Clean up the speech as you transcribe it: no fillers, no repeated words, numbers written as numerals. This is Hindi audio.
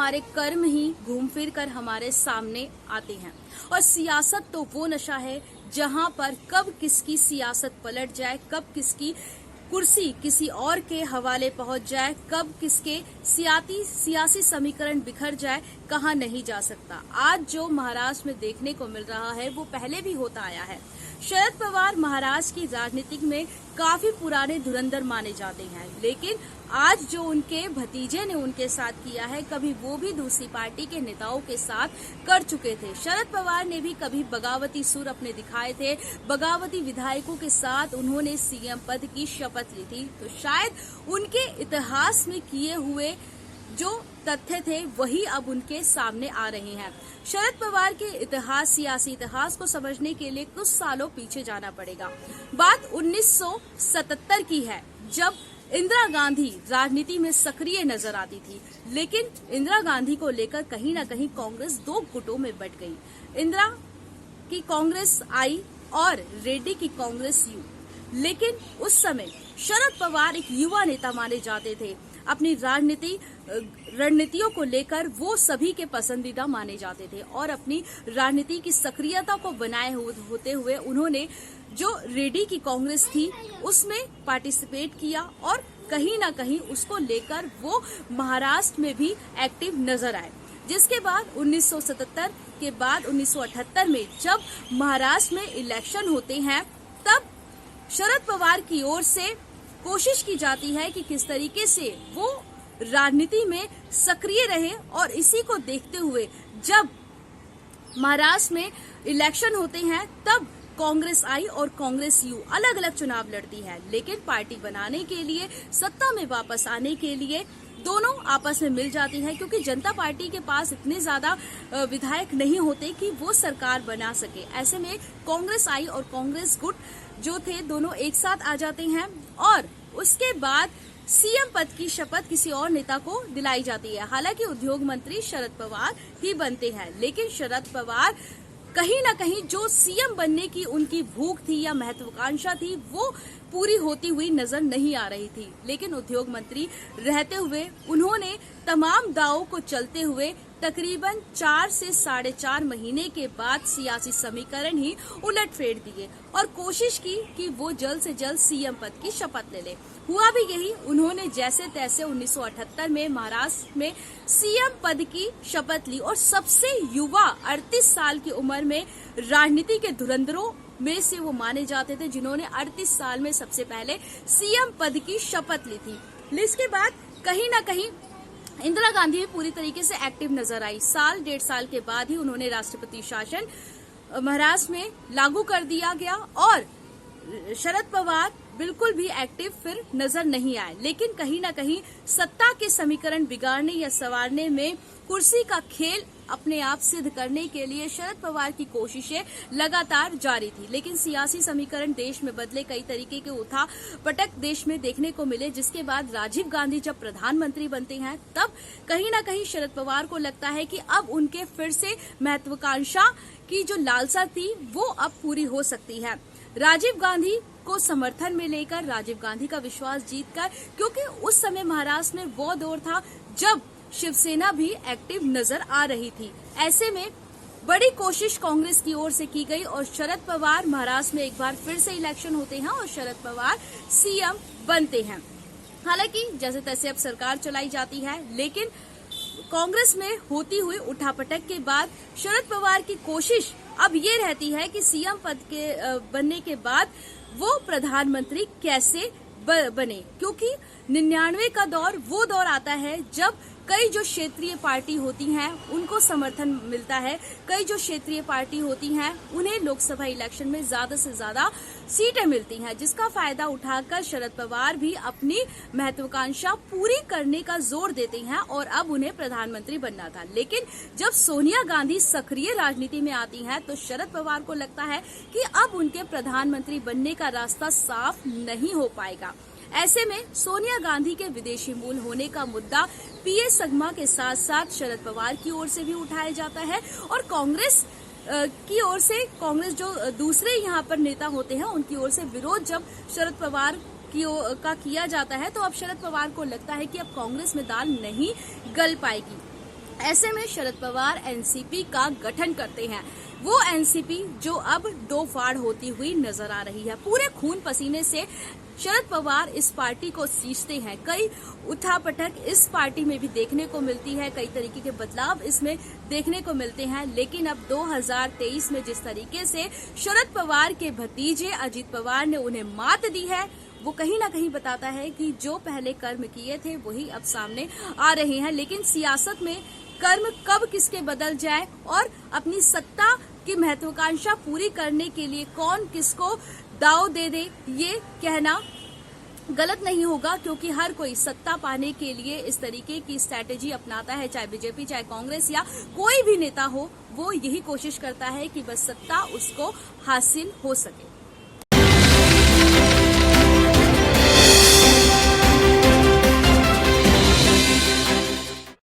हमारे कर्म ही घूम फिर कर हमारे सामने आते हैं। और सियासत तो वो नशा है जहां पर कब किसकी सियासत पलट जाए, कब किसकी कुर्सी किसी और के हवाले पहुंच जाए, कब किसके सियासी समीकरण बिखर जाए, कहा नहीं जा सकता। आज जो महाराष्ट्र में देखने को मिल रहा है वो पहले भी होता आया है। शरद पवार महाराष्ट्र की राजनीति में काफी पुराने धुरंधर माने जाते हैं, लेकिन आज जो उनके भतीजे ने उनके साथ किया है, कभी वो भी दूसरी पार्टी के नेताओं के साथ कर चुके थे। शरद पवार ने भी कभी बगावती सुर अपने दिखाए थे, बगावती विधायकों के साथ उन्होंने सीएम पद की शपथ ली थी। तो शायद उनके इतिहास में किए हुए जो तथ्य थे वही अब उनके सामने आ रहे हैं। शरद पवार के इतिहास, सियासी इतिहास को समझने के लिए कुछ सालों पीछे जाना पड़ेगा। बात 1977 की है, जब इंदिरा गांधी राजनीति में सक्रिय नजर आती थी, लेकिन इंदिरा गांधी को लेकर कहीं न कहीं कांग्रेस दो गुटों में बंट गई। इंदिरा की कांग्रेस आई और रेड्डी की कांग्रेस यू। लेकिन उस समय शरद पवार एक युवा नेता माने जाते थे। अपनी रणनीतियों को लेकर वो सभी के पसंदीदा माने जाते थे और अपनी राजनीति की सक्रियता को बनाए होते हुए उन्होंने जो रेड्डी की कांग्रेस थी उसमें पार्टिसिपेट किया और कहीं ना कहीं उसको लेकर वो महाराष्ट्र में भी एक्टिव नजर आए। जिसके बाद 1977 के बाद 1978 में जब महाराष्ट्र में इलेक्शन होते हैं, तब शरद पवार की ओर से कोशिश की जाती है कि किस तरीके से वो राजनीति में सक्रिय रहे। और इसी को देखते हुए जब महाराष्ट्र में इलेक्शन होते हैं, तब कांग्रेस आई और कांग्रेस यू अलग अलग चुनाव लड़ती है। लेकिन पार्टी बनाने के लिए, सत्ता में वापस आने के लिए दोनों आपस में मिल जाती है, क्योंकि जनता पार्टी के पास इतने ज्यादा विधायक नहीं होते कि वो सरकार बना सके। ऐसे में कांग्रेस आई और कांग्रेस गुट जो थे दोनों एक साथ आ जाते हैं और उसके बाद सीएम पद की शपथ किसी और नेता को दिलाई जाती है। हालांकि उद्योग मंत्री शरद पवार ही बनते हैं, लेकिन शरद पवार कहीं ना कहीं जो सीएम बनने की उनकी भूख थी या महत्वाकांक्षा थी वो पूरी होती हुई नजर नहीं आ रही थी। लेकिन उद्योग मंत्री रहते हुए उन्होंने तमाम दावों को चलते हुए तकरीबन 4 से 4.5 महीने के बाद सियासी समीकरण ही उलटफेर दिए और कोशिश की कि वो जल्द से जल्द सीएम पद की शपथ ले ले। हुआ भी यही, उन्होंने जैसे तैसे 1978 में महाराष्ट्र में सीएम पद की शपथ ली और सबसे युवा 38 साल की उम्र में राजनीति के धुरंधरों में से वो माने जाते थे, जिन्होंने 38 साल में सबसे पहले सीएम पद की शपथ ली थी। इसके बाद कहीं ना कहीं इंदिरा गांधी भी पूरी तरीके से एक्टिव नजर आई। साल 1.5 साल के बाद ही उन्होंने राष्ट्रपति शासन महाराष्ट्र में लागू कर दिया गया और शरद पवार बिल्कुल भी एक्टिव फिर नजर नहीं आए। लेकिन कहीं ना कहीं सत्ता के समीकरण बिगाड़ने या संवारने में, कुर्सी का खेल अपने आप सिद्ध करने के लिए शरद पवार की कोशिशें लगातार जारी थी। लेकिन सियासी समीकरण देश में बदले, कई तरीके के उठा पटक देश में देखने को मिले, जिसके बाद राजीव गांधी जब प्रधानमंत्री बनते हैं, तब कहीं ना कहीं शरद पवार को लगता है कि अब उनके फिर से महत्वाकांक्षा की जो लालसा थी वो अब पूरी हो सकती है। राजीव गांधी को समर्थन में लेकर, राजीव गांधी का विश्वास जीतकर, क्योंकि उस समय महाराष्ट्र में वो दौर था जब शिवसेना भी एक्टिव नजर आ रही थी। ऐसे में बड़ी कोशिश कांग्रेस की ओर से की गई और शरद पवार महाराष्ट्र में एक बार फिर से इलेक्शन होते हैं और शरद पवार सीएम बनते हैं। हालांकि जैसे तैसे अब सरकार चलाई जाती है, लेकिन कांग्रेस में होती हुई उठापटक के बाद शरद पवार की कोशिश अब ये रहती है कि सीएम पद के बनने के बाद वो प्रधानमंत्री कैसे बने, क्योंकि 99 का दौर वो दौर आता है जब कई जो क्षेत्रीय पार्टी होती हैं उनको समर्थन मिलता है, कई जो क्षेत्रीय पार्टी होती हैं उन्हें लोकसभा इलेक्शन में ज्यादा से ज्यादा सीटें मिलती हैं, जिसका फायदा उठाकर शरद पवार भी अपनी महत्वाकांक्षा पूरी करने का जोर देते हैं और अब उन्हें प्रधानमंत्री बनना था। लेकिन जब सोनिया गांधी सक्रिय राजनीति में आती हैं तो शरद पवार को लगता है कि अब उनके प्रधानमंत्री बनने का रास्ता साफ नहीं हो पाएगा। ऐसे में सोनिया गांधी के विदेशी मूल होने का मुद्दा पीएस संगमा के साथ साथ शरद पवार की ओर से भी उठाया जाता है और कांग्रेस की ओर से, कांग्रेस जो दूसरे यहाँ पर नेता होते हैं उनकी ओर से विरोध जब शरद पवार का किया जाता है, तो अब शरद पवार को लगता है कि अब कांग्रेस में दाल नहीं गल पाएगी। ऐसे में शरद पवार एनसीपी का गठन करते हैं। वो एनसीपी जो अब दो फाड़ होती हुई नजर आ रही है। पूरे खून पसीने से शरद पवार इस पार्टी को सींचते हैं। कई उठापटक इस पार्टी में भी देखने को मिलती है, कई तरीके के बदलाव इसमें देखने को मिलते हैं। लेकिन अब 2023 में जिस तरीके से शरद पवार के भतीजे अजीत पवार ने उन्हें मात दी है, वो कहीं ना कहीं बताता है कि जो पहले कर्म किए थे वही अब सामने आ रहे हैं। लेकिन सियासत में कर्म कब किसके बदल जाए और अपनी सत्ता की महत्वाकांक्षा पूरी करने के लिए कौन किसको दाव दे दे, ये कहना गलत नहीं होगा, क्योंकि हर कोई सत्ता पाने के लिए इस तरीके की स्ट्रैटेजी अपनाता है। चाहे बीजेपी, चाहे कांग्रेस या कोई भी नेता हो, वो यही कोशिश करता है कि बस सत्ता उसको हासिल हो सके।